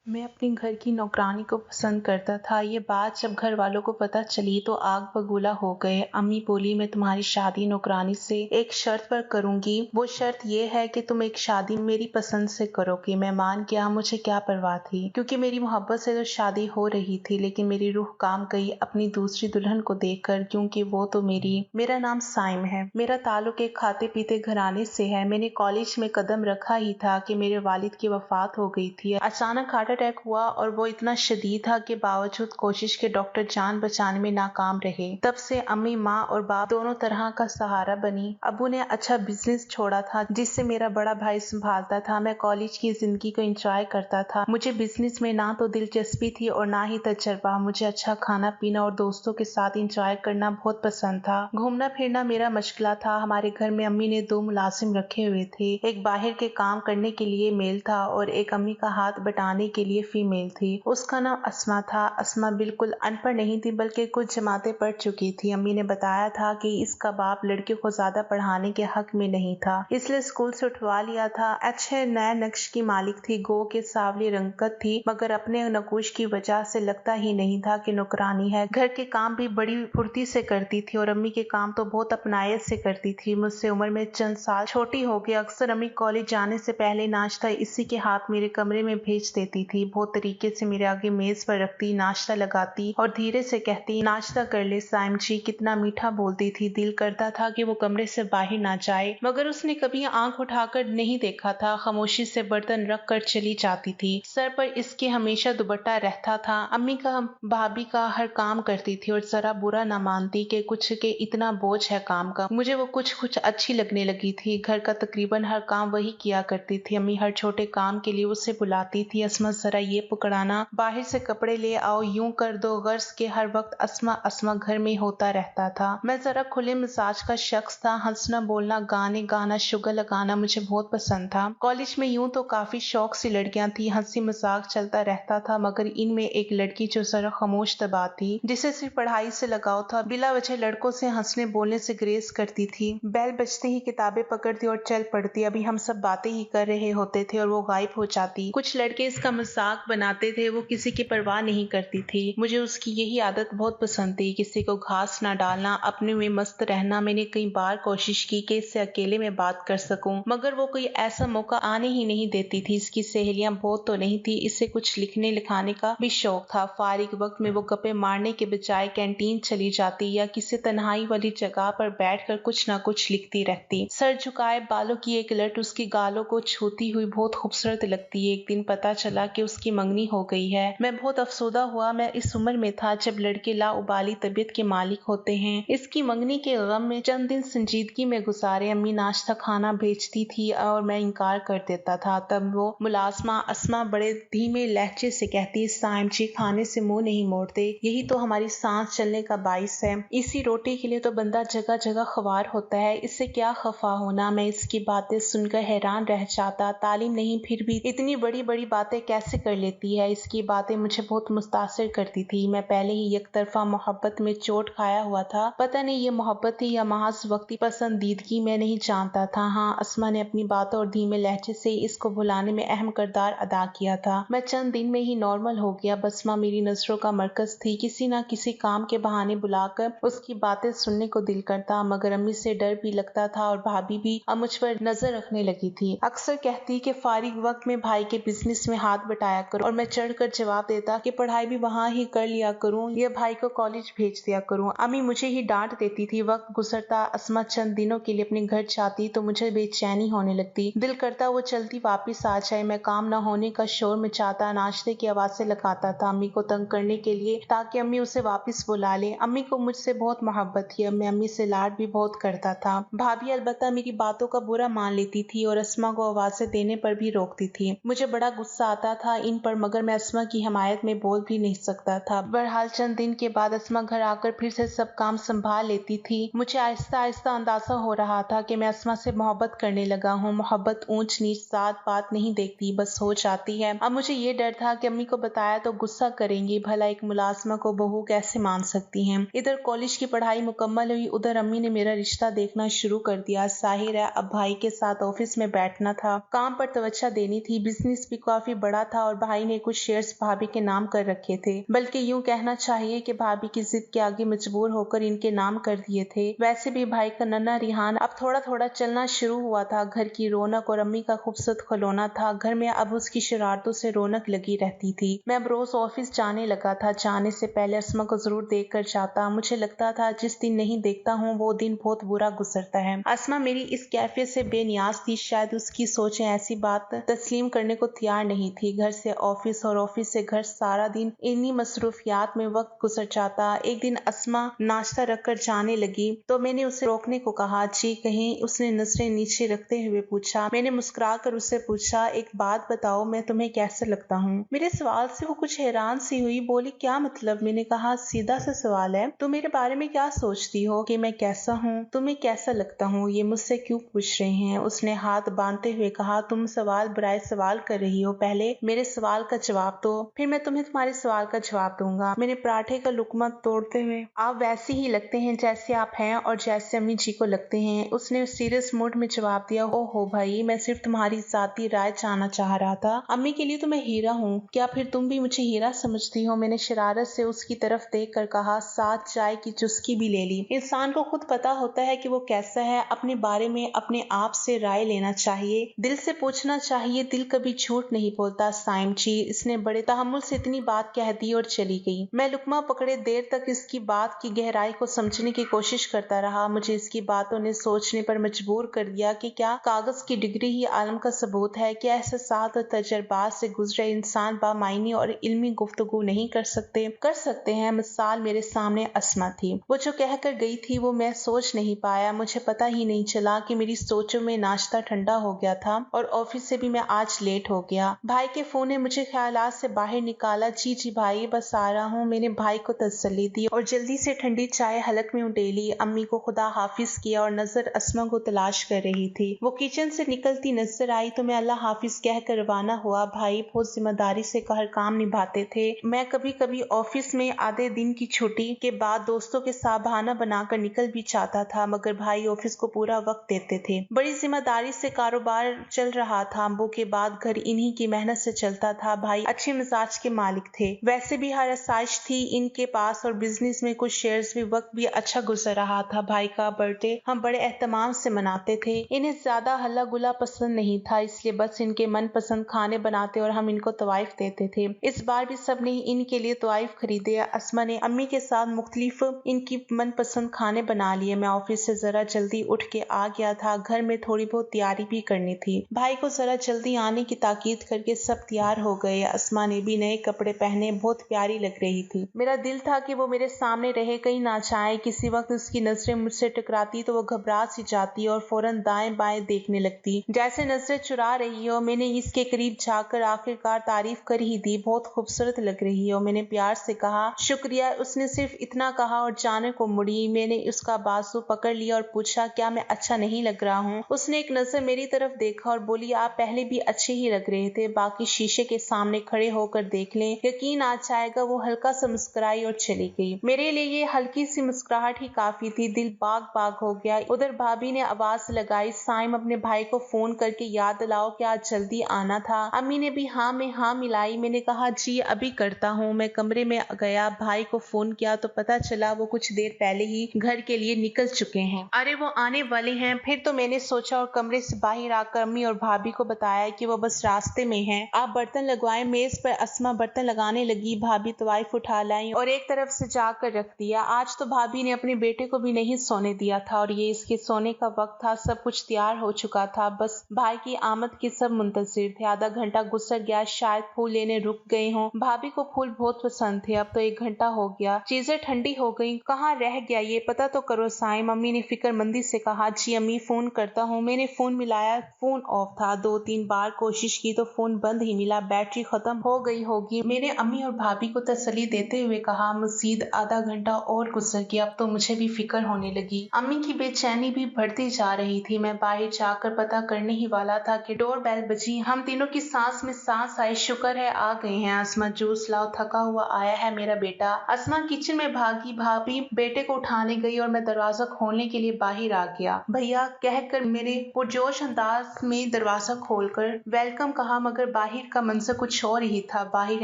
मैं अपने घर की नौकरानी को पसंद करता था। ये बात जब घर वालों को पता चली तो आग बबूला हो गए। अम्मी बोली, मैं तुम्हारी शादी नौकरानी से एक शर्त पर करूंगी। वो शर्त ये है कि तुम एक शादी मेरी पसंद से करोगी। मैं मान गया, मुझे क्या परवाह थी, क्योंकि मेरी मोहब्बत से तो शादी हो रही थी। लेकिन मेरी रूह काम गई अपनी दूसरी दुल्हन को देखकर, क्योंकि वो तो मेरा नाम साइम है। मेरा ताल्लुक एक खाते पीते घराने से है। मैंने कॉलेज में कदम रखा ही था कि मेरे वालिद की वफात हो गई थी। अचानक हार्ट अटैक हुआ और वो इतना शदीद था कि बावजूद कोशिश के डॉक्टर जान बचाने में नाकाम रहे। तब से अम्मी माँ और बाप दोनों तरह का सहारा बनी। अबू ने अच्छा बिजनेस छोड़ा था जिससे मेरा बड़ा भाई संभालता था। मैं कॉलेज की जिंदगी को एंजॉय करता था। मुझे बिजनेस में ना तो दिलचस्पी थी और ना ही तजर्बा। मुझे अच्छा खाना पीना और दोस्तों के साथ एंजॉय करना बहुत पसंद था। घूमना फिरना मेरा मशगला था। हमारे घर में अम्मी ने 2 मुलाजिम रखे हुए थे। एक बाहर के काम करने के लिए मेल था और एक अम्मी का हाथ बटाने के लिए फीमेल थी। उसका नाम अस्मा था। अस्मा बिल्कुल अनपढ़ नहीं थी, बल्कि कुछ जमातें पढ़ चुकी थी। अम्मी ने बताया था कि इसका बाप लड़के को ज्यादा पढ़ाने के हक में नहीं था, इसलिए स्कूल से उठवा लिया था। अच्छे नए नक्श की मालिक थी। गो के सावली रंगत थी, मगर अपने नकुश की वजह से लगता ही नहीं था कि नौकरानी है। घर के काम भी बड़ी फुर्ती से करती थी और अम्मी के काम तो बहुत अपनायत से करती थी। मुझसे उम्र में चंद साल छोटी हो गई। अक्सर अम्मी कॉलेज जाने से पहले नाश्ता इसी के हाथ मेरे कमरे में भेज देती थी। बहुत तरीके से मेरे आगे मेज पर रखती, नाश्ता लगाती और धीरे से कहती, नाश्ता कर ले साइम जी। कितना मीठा बोलती थी। दिल करता था कि वो कमरे से बाहर ना जाए, मगर उसने कभी आंख उठाकर नहीं देखा था। खामोशी से बर्तन रख कर चली जाती थी। सर पर इसके हमेशा दुपट्टा रहता था। अम्मी का भाभी का हर काम करती थी और जरा बुरा न मानती कि कुछ के इतना बोझ है काम का। मुझे वो कुछ अच्छी लगने लगी थी। घर का तकरीबन हर काम वही किया करती थी। अम्मी हर छोटे काम के लिए उसे बुलाती थी। अस्मा जरा ये पकड़ाना, बाहर से कपड़े ले आओ, यूं कर दो। गर्ज के हर वक्त अस्मा अस्मा घर में होता रहता था। मैं जरा खुले मिजाज का शख्स था। हंसना बोलना, गाने गाना, शुगर लगाना मुझे बहुत पसंद था। कॉलेज में यूं तो काफी शौक सी लड़कियां थी। हंसी मजाक चलता रहता था, मगर इनमें एक लड़की जो जरा खामोश तबा थी, जिसे सिर्फ पढ़ाई से लगाव था। बिला वजह लड़कों से हंसने बोलने से ग्रेस करती थी। बैल बजते ही किताबें पकड़ती और चल पड़ती। अभी हम सब बातें ही कर रहे होते थे और वो गायब हो जाती। कुछ लड़के इसका मजाक बनाते थे। वो किसी की परवाह नहीं करती थी। मुझे उसकी यही आदत बहुत पसंद थी, किसी को घास न डालना, अपने में मस्त रहना। मैंने कई बार कोशिश की कि इससे अकेले में बात कर सकूं, मगर वो कोई ऐसा मौका आने ही नहीं देती थी। इसकी सहेलियां बहुत तो नहीं थी, इससे कुछ लिखने लिखाने का भी शौक था। फारिग वक्त में वो गप्पे मारने के बजाय कैंटीन चली जाती या किसी तन्हाई वाली जगह पर बैठकर कुछ न कुछ लिखती रहती। सर झुकाए, बालों की एक लट उसकी गालों को छूती हुई बहुत खूबसूरत लगती। एक दिन पता चला कि उसकी मंगनी हो गई है। मैं बहुत अफसोदा हुआ। मैं इस उम्र में था जब लड़के लाउबाली तबीयत के मालिक होते हैं। इसकी मंगनी के गम में चंद दिन संजीदगी में गुजारे। अम्मी नाश्ता खाना भेजती थी और मैं इनकार कर देता था। तब वो मुलाजमा अस्मा बड़े धीमे लहजे से कहती, साइम जी खाने से मुंह नहीं मोड़ते, यही तो हमारी सांस चलने का बाइस है। इसी रोटी के लिए तो बंदा जगह जगह ख्वार होता है, इससे क्या खफा होना। मैं इसकी बातें सुनकर हैरान रह जाता। तालीम नहीं, फिर भी इतनी बड़ी बड़ी बातें कैसे कर लेती है। इसकी बातें मुझे बहुत मुतासिर करती थी। मैं पहले ही एक तरफा मोहब्बत में चोट खाया हुआ था। पता नहीं ये मोहब्बत थी या महज वक्ती पसंदीदगी, मैं नहीं जानता था। हाँ, अस्मा ने अपनी बातों और धीमे लहजे से इसको भुलाने में अहम किरदार अदा किया था। मैं चंद दिन में ही नॉर्मल हो गया। बसमा मेरी नजरों का मरकज थी। किसी न किसी काम के बहाने बुलाकर उसकी बातें सुनने को दिल करता, मगर अम्मी से डर भी लगता था और भाभी भी अब मुझ पर नजर रखने लगी थी। अक्सर कहती कि फारिग वक्त में भाई के बिजनेस में हाथ बटाया करो, और मैं चढ़कर जवाब देता कि पढ़ाई भी वहाँ ही कर लिया करूँ या भाई को कॉलेज भेज दिया करूँ। अम्मी मुझे ही डांट देती थी। वक्त गुजरता, अस्मा चंद दिनों के लिए अपने घर जाती तो मुझे बेचैनी होने लगती। दिल करता वो चलती वापिस आ जाए। मैं काम न होने का शोर मचाता, नाश्ते की आवाजें लगाता था अम्मी को तंग करने के लिए, ताकि अम्मी उसे वापस बुला ले। अम्मी को मुझसे बहुत मोहब्बत थी। मैं अम्मी से लाड भी बहुत करता था। भाभी अलबत्ता मेरी बातों का बुरा मान लेती थी और अस्मा को आवाजें देने पर भी रोकती थी। मुझे बड़ा गुस्सा आता था इन पर, मगर मैं अस्मा की हिमायत में बोल भी नहीं सकता था। बहरहाल चंद दिन के बाद अस्मा घर आकर फिर से सब काम संभाल लेती थी। मुझे आहिस्ता आहिस्ता अंदाजा हो रहा था कि मैं अस्मा से मोहब्बत करने लगा हूँ। मोहब्बत ऊंच नीच जात पात नहीं देखती, बस हो जाती है। अब मुझे ये डर था कि अम्मी को बताया तो गुस्सा करेंगी। भला एक मुलाजमा को बहू कैसे मान सकती हैं। इधर कॉलेज की पढ़ाई मुकम्मल हुई, उधर अम्मी ने मेरा रिश्ता देखना शुरू कर दिया। जाहिर है अब भाई के साथ ऑफिस में बैठना था, काम पर तवज्जो देनी थी। बिजनेस भी काफी बड़ा था और भाई ने कुछ शेयर्स भाभी के नाम कर रखे थे, बल्कि यूं कहना चाहिए कि भाभी की जिद के आगे मजबूर होकर इनके नाम कर दिए थे। वैसे भी भाई का नन्हा रिहान अब थोड़ा थोड़ा चलना शुरू हुआ था। घर की रौनक और अम्मी का खूबसूरत खिलौना था। घर में अब उसकी शरारतों से रौनक लगी रहती थी। मैं अब रोज ऑफिस जाने लगा था। जाने से पहले अस्मा को जरूर देख कर जाता। मुझे लगता था जिस दिन नहीं देखता हूँ वो दिन बहुत बुरा गुजरता है। अस्मा मेरी इस कैफियत से बेनियाज थी। शायद उसकी सोचें ऐसी बात तस्लीम करने को तैयार नहीं थी। घर से ऑफिस और ऑफिस से घर, सारा दिन इन्हीं मसरूफियात में वक्त गुजर जाता। एक दिन अस्मा नाश्ता रख कर जाने लगी तो मैंने उसे रोकने को कहा। जी कहीं, उसने नजरें नीचे रखते हुए पूछा। मैंने मुस्कुरा कर उससे पूछा, एक बात बताओ, मैं तुम्हें कैसा लगता हूँ? मेरे सवाल से वो कुछ हैरान सी हुई। बोली, क्या मतलब? मैंने कहा, सीधा सा सवाल है, तुम मेरे बारे में क्या सोचती हो कि मैं कैसा हूँ, तुम्हें कैसा लगता हूँ? ये मुझसे क्यों पूछ रहे हैं? उसने हाथ बांधते हुए कहा, तुम सवाल बराए सवाल कर रही हो, पहले मेरे सवाल का जवाब दो, फिर मैं तुम्हें तुम्हारे सवाल का जवाब दूंगा। मैंने पराठे का लुकमा तोड़ते हुए, आप वैसे ही लगते हैं जैसे आप हैं और जैसे अम्मी जी को लगते हैं। उसने सीरियस मूड में जवाब दिया, ओहो भाई, मैं सिर्फ तुम्हारी जाती राय जानना चाह रहा था। अम्मी के लिए तो मैं हीरा हूँ, क्या फिर तुम भी मुझे हीरा समझती हो? मैंने शरारत से उसकी तरफ देख कर कहा। साथ चाय की चुस्की भी ले ली। इंसान को खुद पता होता है कि वो कैसा है। अपने बारे में अपने आप से राय लेना चाहिए, दिल से पूछना चाहिए। दिल कभी झूठ नहीं बोलता साइम जी। इसने बड़े तहम्मुल से इतनी बात कह दी और चली गई। मैं लुकमा पकड़े देर तक इसकी बात की गहराई को समझने की कोशिश करता रहा। मुझे इसकी बातों ने सोचने पर मजबूर कर दिया कि क्या कागज की डिग्री ही आलम का सबूत है? क्या एहसासात और तजर्बात से गुजरे इंसान बामायनी और इल्मी गुफ्तगू नहीं कर सकते? कर सकते हैं। मिसाल मेरे सामने अस्मा थी। वो जो कह कर गई थी वो मैं सोच नहीं पाया। मुझे पता ही नहीं चला कि मेरी सोचों में नाश्ता ठंडा हो गया था और ऑफिस से भी मैं आज लेट हो गया। भाई के फोन ने मुझे ख्यालात से बाहर निकाला। जी जी भाई, बस आ रहा हूँ। मैंने भाई को तसल्ली दी और जल्दी से ठंडी चाय हलक में उडेली। अम्मी को खुदा हाफिज किया और नजर अस्मा को तलाश कर रही थी। वो किचन से निकलती नजर आई तो मैं अल्लाह हाफिज कह कर रवाना हुआ। भाई बहुत जिम्मेदारी से हर काम निभाते थे। मैं कभी कभी ऑफिस में आधे दिन की छुट्टी के बाद दोस्तों के साथ बहाना बनाकर निकल भी जाता था, मगर भाई ऑफिस को पूरा वक्त देते थे। बड़ी जिम्मेदारी से कारोबार चल रहा था। अम्बू के बाद घर इन्हीं की मेहनत से चलता था। भाई अच्छे मिजाज के मालिक थे। वैसे भी हर आसाइश थी इनके पास और बिजनेस में कुछ शेयर्स भी। वक्त भी अच्छा गुजर रहा था। भाई का बर्थडे हम बड़े एहतमाम से मनाते थे। इन्हें ज्यादा हल्ला गुला पसंद नहीं था, इसलिए बस इनके मन पसंद खाने बनाते और हम इनको तवाइफ देते थे। इस बार भी सब ने इनके लिए तवाइफ खरीदे। अस्मा ने अम्मी के साथ मुख्तलिफ इनकी मनपसंद खाने बना लिए। मैं ऑफिस से जरा जल्दी उठ के आ गया था। घर में थोड़ी बहुत तैयारी भी करनी थी। भाई को जरा जल्दी आने की ताकीद करके सब तैयार हो गए। अस्मा ने भी नए कपड़े पहने, बहुत प्यारी लग रही थी। मेरा दिल था कि वो मेरे सामने रहे, कहीं ना जाए। किसी वक्त उसकी नजरें मुझसे टकराती तो वो घबरा सी जाती और फौरन दाएं बाएं देखने लगती, जैसे नजरें चुरा रही हो। मैंने इसके करीब जाकर आखिरकार तारीफ कर ही दी, बहुत खूबसूरत लग रही हो। मैंने प्यार से कहा, शुक्रिया। उसने सिर्फ इतना कहा और जाने को मुड़ी। मैंने उसका बाजू पकड़ लिया और पूछा, क्या मैं अच्छा नहीं लग रहा हूँ? उसने एक नजर मेरी तरफ देखा और बोली, आप पहले भी अच्छे ही लग रहे थे, बाकी शीशे के सामने खड़े होकर देख लें, यकीन आ जाएगा। वो हल्का सा मुस्कुराई और चली गई। मेरे लिए ये हल्की सी मुस्कुराहट ही काफी थी। दिल बाग बाग हो गया। उधर भाभी ने आवाज लगाई, साइम अपने भाई को फोन करके याद दिलाओ कि आज जल्दी आना था। अम्मी ने भी हाँ में हाँ मिलाई। मैंने कहा, जी अभी करता हूँ। मैं कमरे में गया, भाई को फोन किया तो पता चला वो कुछ देर पहले ही घर के लिए निकल चुके हैं। अरे वो आने वाले हैं। फिर तो मैंने सोचा और कमरे से बाहर आकर अम्मी और भाभी को बताया कि वो बस रास्ते में हैं। आप बर्तन लगवाएं। मेज पर अस्मा बर्तन लगाने लगी। भाभी तवाइफ उठा लाई और एक तरफ से जाकर रख दिया। आज तो भाभी ने अपने बेटे को भी नहीं सोने दिया था और ये इसके सोने का वक्त था। सब कुछ तैयार हो चुका था, बस भाई की आमद की सब मुंतजिर थे। आधा घंटा गुजर गया, शायद फूल लेने रुक गए हों। भाभी को फूल बहुत पसंद थे। अब तो 1 घंटा हो गया, चीजें ठंडी हो गई। कहाँ रह गया ये, पता तो करो साइम। मम्मी ने फिक्रमंदी से कहा। जी अम्मी, फोन करता हूँ। मैंने फोन मिलाया, फोन ऑफ था। 2-3 बार कोशिश की तो फोन बंद ही मिला, बैटरी खत्म हो गई होगी। मैंने अम्मी और भाभी को तसल्ली देते हुए कहा, मजीद आधा घंटा और गुजर गया। अब तो मुझे भी फिक्र होने लगी। अम्मी की बेचैनी भी बढ़ती जा रही थी। मैं बाहर जाकर पता करने ही वाला था कि डोर बेल बजी। हम तीनों की सांस में सांस आई। शुक्र है आ गए हैं। अस्मा, जूस लाओ, थका हुआ आया है मेरा बेटा। अस्मा किचन में भागी। भाभी बेटे को उठाने गई और मैं दरवाजा खोलने के लिए बाहर आ गया। भैया कहकर मेरे पुरजोश अंदाज में दरवाजा खोलकर वेलकम कहा, मगर बाहर बाहर का मंजर कुछ और ही था। बाहर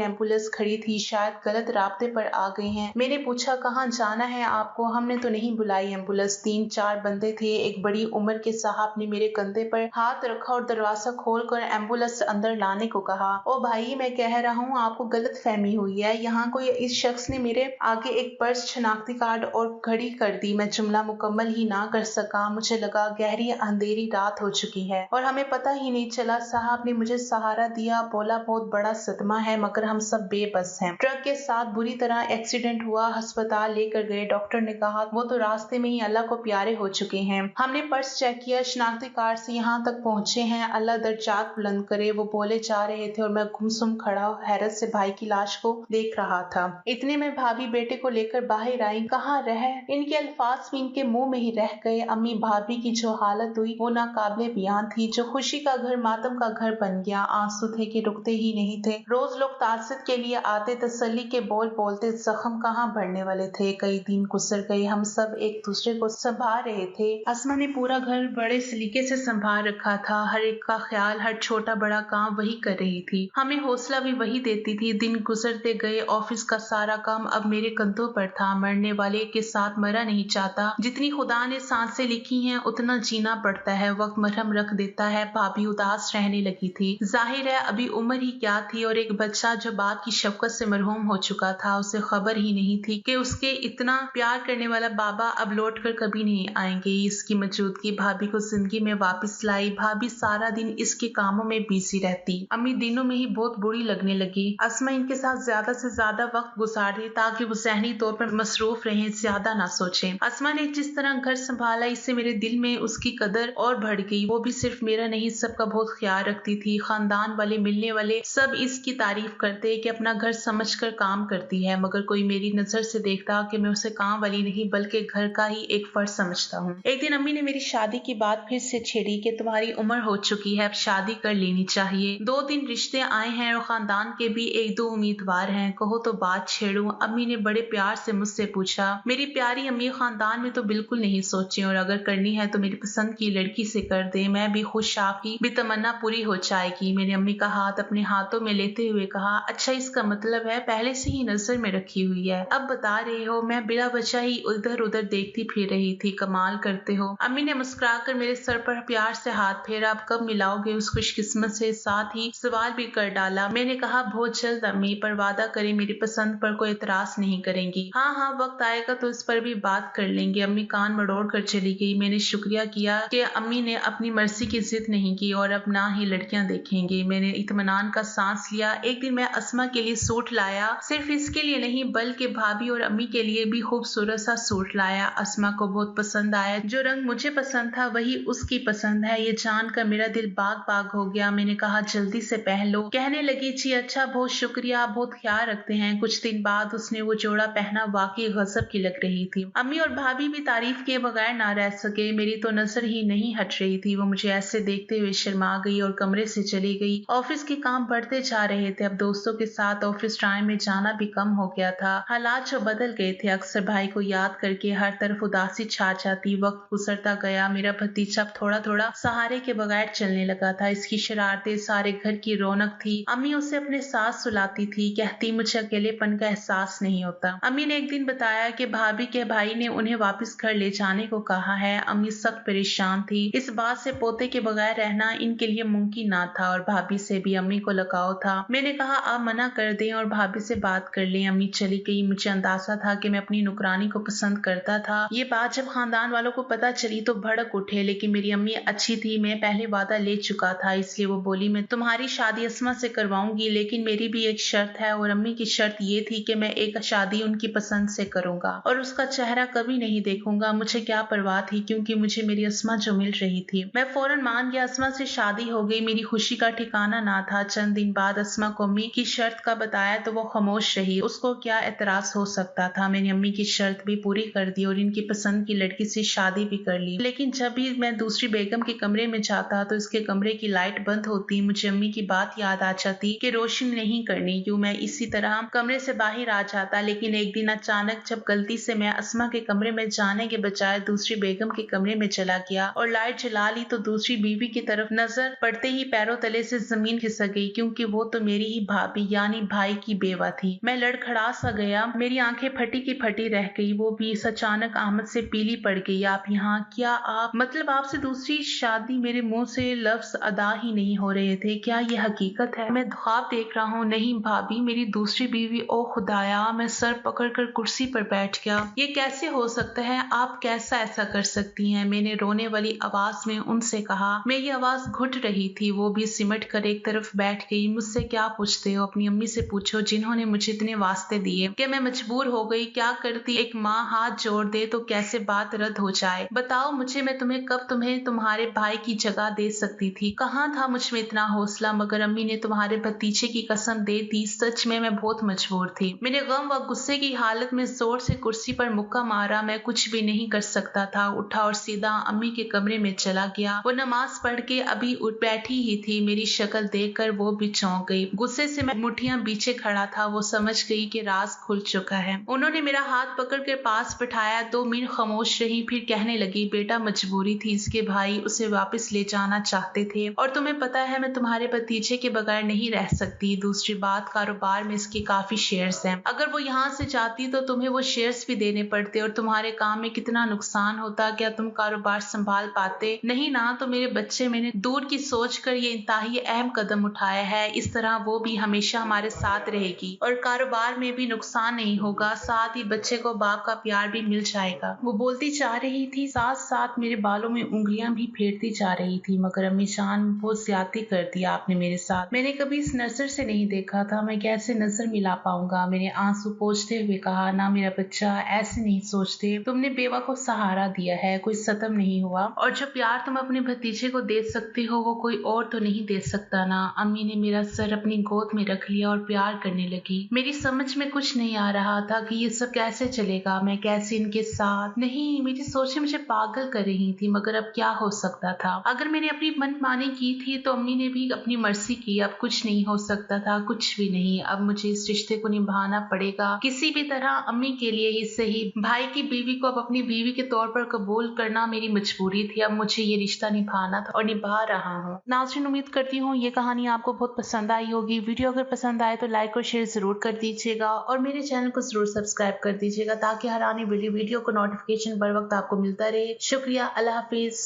एम्बुलेंस खड़ी थी, शायद गलत रास्ते पर आ गए हैं। मैंने पूछा, कहाँ जाना है आपको? हमने तो नहीं बुलाई एम्बुलेंस। 3-4 बंदे थे। एक बड़ी उम्र के साहब ने मेरे कंधे पर हाथ रखा और दरवाजा खोलकर एम्बुलेंस अंदर लाने को कहा। ओ भाई, मैं कह रहा हूँ आपको गलत फहमी हुई है। यहाँ कोई इस शख्स ने मेरे आगे एक पर्स, शनाख्ती कार्ड और घड़ी कर दी। मैं जुमला मुकम्मल ही ना कर सका। मुझे लगा गहरी अंधेरी रात हो चुकी है और हमें पता ही नहीं चला। साहब ने मुझे सहारा दिया, बोला बहुत बड़ा सदमा है मगर हम सब बेबस हैं। ट्रक के साथ बुरी तरह एक्सीडेंट हुआ, अस्पताल लेकर गए। डॉक्टर ने कहा वो तो रास्ते में ही अल्लाह को प्यारे हो चुके हैं। हमने पर्स चेक किया, शनाख्ती कार्ड से यहाँ तक पहुँचे हैं। अल्लाह दर्जात बुलंद करे। वो बोले जा रहे थे और मैं गुमसुम खड़ा हैरत से भाई की लाश को देख रहा था। इतने में भाभी बेटे को लेकर बाहर आई। कहाँ रहे? इनके अल्फाज भी इनके मुंह में ही रह गए। अम्मी भाभी की जो हालत हुई वो नाकाबिले बयान थी। जो खुशी का घर मातम का घर बन गया। आंसू थे कि रुकते ही नहीं थे। रोज लोग तासिद के लिए आते, तसल्ली के बोल बोलते। जख्म कहाँ भरने वाले थे। कई दिन गुजर गए। हम सब एक दूसरे को संभाल रहे थे। अस्मा ने पूरा घर बड़े सलीके से संभाल रखा था। हर एक का ख्याल, हर छोटा बड़ा काम वही कर रही थी। हमें हौसला भी वही देती थी। दिन गुजरते गए। ऑफिस का सारा काम अब मेरे कंधों पर था। मरने वाले के साथ मरा नहीं चाहता। जितनी खुदा ने सांसें लिखी हैं उतना जीना पड़ता है। वक्त मरहम रख देता है। भाभी उदास रहने लगी थी। जाहिर है अभी उम्र ही क्या थी। और एक बच्चा जो बाप की शफकत से मरहूम हो चुका था, उसे खबर ही नहीं थी कि उसके इतना प्यार करने वाला बाबा अब लौट कर कभी नहीं आएंगे। इसकी मौजूदगी भाभी को जिंदगी में वापस लाई। भाभी सारा दिन इसके कामों में बिजी रहती। अम्मी दिनों में ही बहुत बुरी लगने लगी। अस्मा इनके साथ ज्यादा से ज्यादा वक्त गुजार रही ताकि वो ज़हनी तौर पर मसरूफ रहे, ज्यादा ना सोचे। अस्मा ने जिस तरह घर संभाला, इससे मेरे दिल में उसकी कदर और बढ़ गई। वो भी सिर्फ मेरा नहीं, सबका बहुत ख्याल रखती थी। खानदान वाले, मिलने वाले सब इसकी तारीफ करते कि अपना घर समझकर काम करती है। मगर कोई मेरी नजर से देखता कि मैं उसे काम वाली नहीं बल्कि घर का ही एक फर्ज समझता हूँ। एक दिन अम्मी ने मेरी शादी की बात फिर से छेड़ी कि तुम्हारी उम्र हो चुकी है, अब शादी कर लेनी चाहिए। 2 दिन रिश्ते आए हैं और खानदान के भी 1-2 उम्मीदवार हैं, कहो तो बात छेड़ूं। अम्मी ने बड़े प्यार से मुझसे पूछा। मेरी प्यारी अम्मी, खानदान में तो बिल्कुल नहीं सोचे और अगर करनी है तो मेरी पसंद की लड़की से कर दे। मैं भी खुश, आपकी भी तमन्ना पूरी हो जाएगी। मैंने अम्मी का हाथ अपने हाथों में लेते हुए कहा, अच्छा इसका मतलब है पहले से ही नजर में रखी हुई है। अब बता रहे हो? मैं बिला वजह ही उधर उधर देखती फिर रही थी। कमाल करते हो। अम्मी ने मुस्कुराकर मेरे सर पर प्यार से हाथ फेरा। अब कब मिलाओगे उस खुशकिस्मत से? साथ ही सवाल भी कर डाला। मैंने कहा बहुत जल्द अम्मी, पर वादा करें मेरी पसंद पर कोई एतराज नहीं करेंगी। हाँ हाँ, वक्त आएगा तो इस पर भी बात कर लेंगे। अम्मी कान मरोड़ कर चली गई। मैंने शुक्रिया किया कि अम्मी ने अपनी मर्जी की जिद नहीं की और अब ना ही लड़कियां देखेंगे। मैंने इत्मीनान का सांस लिया। एक दिन मैं अस्मा के लिए सूट लाया। सिर्फ इसके लिए नहीं बल्कि भाभी और अम्मी के लिए भी खूबसूरत सा सूट लाया। अस्मा को बहुत पसंद आया। जो रंग मुझे पसंद था वही उसकी पसंद है, ये जानकर मेरा दिल बाग बाग हो गया। मैंने कहा जल्दी से पहन लो। कहने लगी जी अच्छा, बहुत शुक्रिया, बहुत ख्याल रखते हैं। कुछ दिन बाद उसने वो जोड़ा पहना, वाकई गजब की लग रही थी। अम्मी और भाभी भी तारीफ के बगैर ना रह सके। मेरी तो नजर ही नहीं हट रही थी। वो मुझे ऐसे देखते हुए शर्मा गई और कमरे से चली गई। ऑफिस के काम बढ़ते जा रहे थे। अब दोस्तों के साथ ऑफिस टाइम में जाना भी कम हो गया था। हालात जो बदल गए थे। अक्सर भाई को याद करके हर तरफ उदासी छा जाती। वक्त गुजरता गया। मेरा भतीजा थोड़ा थोड़ा सहारे के बगैर चलने लगा था। इसकी शरारतें सारे घर की रौनक थी। अम्मी उसे अपने साथ सुलाती थी, कहती मुझे अकेलेपन का एहसास नहीं होता। अम्मी ने एक दिन बताया कि भाभी के भाई ने उन्हें वापस घर ले जाने को कहा है। अम्मी सख्त परेशान थी। इस बात से पोते के बगैर रहना इनके लिए मुमकिन ना था और भाभी से भी अम्मी को लगाव था। मैंने कहा आप मना कर दें और भाभी से बात कर लें। अम्मी चली गई। मुझे अंदाजा था कि मैं अपनी नुकरानी को पसंद करता था। ये बात जब खानदान वालों को पता चली तो भड़क उठे, लेकिन मेरी अम्मी अच्छी थी। मैं पहले वादा ले चुका था, इसलिए वो बोली मैं तुम्हारी शादी अस्मा से करवाऊंगी, लेकिन मेरी भी एक शर्त है। और अम्मी की शर्त ये थी कि मैं एक शादी उनकी पसंद से करूंगा और उसका चेहरा कभी नहीं देखूंगा। मुझे क्या परवाह थी, क्योंकि मुझे मेरी अस्मा जो मिल रही थी। मैं फौरन मान गया। अस्मा से शादी हो गई। मेरी खुशी का ठिकाना ना था। चंद दिन बाद अस्मा को अम्मी की शर्त का बताया तो वो खामोश रही। उसको क्या एतराज हो सकता था। मैंने अम्मी की शर्त भी पूरी कर दी और इनकी पसंद की लड़की से शादी भी कर ली। लेकिन जब भी मैं दूसरी बेगम के कमरे में जाता तो इसके कमरे की लाइट बंद होती। मुझे अम्मी की बात याद आ जाती कि रोशनी नहीं करनी। यूं मैं इसी तरह कमरे से बाहर आ जाता। लेकिन एक दिन अचानक जब गलती से मैं अस्मा के कमरे में जाने के बजाय दूसरी बेगम के कमरे में चला गया और लाइट जला ली तो दूसरी बीवी की तरफ नजर पड़ते ही पैरों तले से जमीन खिसक गई क्योंकि वो तो मेरी ही भाभी यानी भाई की बेवा थी। मैं लड़खड़ा सा गया, मेरी आंखें फटी की फटी रह गई। वो भी अचानक अहमद से पीली पड़ गई। आप यहाँ? क्या आप मतलब आपसे दूसरी शादी? मेरे मुंह से लफ्ज अदा ही नहीं हो रहे थे। क्या ये हकीकत है? मैं ख्वाब देख रहा हूँ? नहीं भाभी, मेरी दूसरी बीवी। ओ खुदाया, मैं सर पकड़कर कुर्सी पर बैठ गया। ये कैसे हो सकता है? आप कैसा ऐसा कर सकती हैं? मैंने रोने वाली आवाज में उनसे कहा। मेरी आवाज घुट रही थी। वो भी सिमट कर एक तरफ बैठ गई। मुझसे क्या पूछते हो? अपनी अम्मी से पूछो जिन्होंने मुझे इतने वास्ते दिए। क्या मैं मजबूर हो गई? क्या करती? एक माँ हाथ जोड़ दे तो कैसे बात रद्द हो जाए? बताओ मुझे, मैं तुम्हें तुम्हारे भाई की जगह दे सकती थी। कहाँ था मुझ में इतना हौसला? मगर अम्मी ने तुम्हारे भतीजे की कसम दे दी। सच में मैं बहुत मजबूर थी। मैंने गम व गुस्से की हालत में जोर से कुर्सी पर मुक्का मारा। मैं कुछ भी नहीं कर सकता था। उठा और सीधा अम्मी के कमरे में चला गया। वो नमाज पढ़ के अभी उठ बैठी ही थी। मेरी शक्ल देखकर वो भी चौंक गई। गुस्से से मैं मुठ्ठियां बीचे खड़ा था। वो समझ गई कि राज खुल चुका है। उन्होंने मेरा हाथ पकड़ के पास बिठाया। 2 मिनट खामोश रही, फिर कहने लगी, बेटा मजबूरी थी। इसके भाई उसे वापस ले जाना चाहते थे और तुम्हें पता है मैं तुम्हारे भतीजे के बगैर नहीं रह सकती। दूसरी बात, कारोबार में इसके काफी शेयर्स हैं। अगर वो यहाँ से जाती तो तुम्हें वो शेयर्स भी देने पड़ते और तुम्हारे काम में कितना नुकसान होता। क्या तुम कारोबार संभाल पाते? नहीं ना। तो मेरे बच्चे, मैंने दूर की सोच कर ये इंतहाई अहम कदम उठाया है। इस तरह वो भी हमेशा हमारे साथ रहेगी और कारोबार में भी नुकसान नहीं होगा। साथ ही बच्चे को बाप का प्यार भी मिल जाएगा। वो बोलती जा रही थी, साथ साथ मेरे बालों में उंगलियां भी फेरती जा रही थी। मगर अम्मी जान, बहुत ज्यादती कर दी आपने मेरे साथ। मैंने कभी इस नजर से नहीं देखा था। मैं कैसे नजर मिला पाऊंगा? मैंने आंसू पोंछते हुए कहा। ना मेरा बच्चा, ऐसे नहीं सोचते। तुमने बेवा को सहारा दिया है, कोई सतम नहीं हुआ। और जो प्यार तुम अपने भतीजे को दे सकते हो वो कोई और तो नहीं दे सकता ना। अम्मी ने मेरा सर अपनी गोद में रख लिया और प्यार करने लगी। मेरी समझ में कुछ नहीं आ रहा था कि ये सब कैसे चलेगा, मैं कैसे इनके साथ। नहीं, मेरी सोचें मुझे पागल कर रही थी। मगर अब क्या हो सकता था? अगर मैंने अपनी मनमानी की थी तो अम्मी ने भी अपनी मर्जी की। अब कुछ नहीं हो सकता था, कुछ भी नहीं। अब मुझे इस रिश्ते को निभाना पड़ेगा किसी भी तरह, अम्मी के लिए ही सही। भाई की बीवी को अब अपनी बीवी के तौर पर कबूल करना मेरी मजबूरी थी। अब मुझे ये रिश्ता निभाना था और निभा रहा हूँ। नाज़रीन, उम्मीद करती हूँ ये कहानी आपको बहुत पसंद आई होगी। वीडियो अगर पसंद आए तो लाइक और शेयर जरूर कर दीजिएगा और मेरे चैनल को जरूर सब्सक्राइब कर दीजिएगा ताकि हर आने वाली वीडियो को नोटिफिकेशन बर वक्त आपको मिलता रहे। शुक्रिया। अल्लाह हाफिज।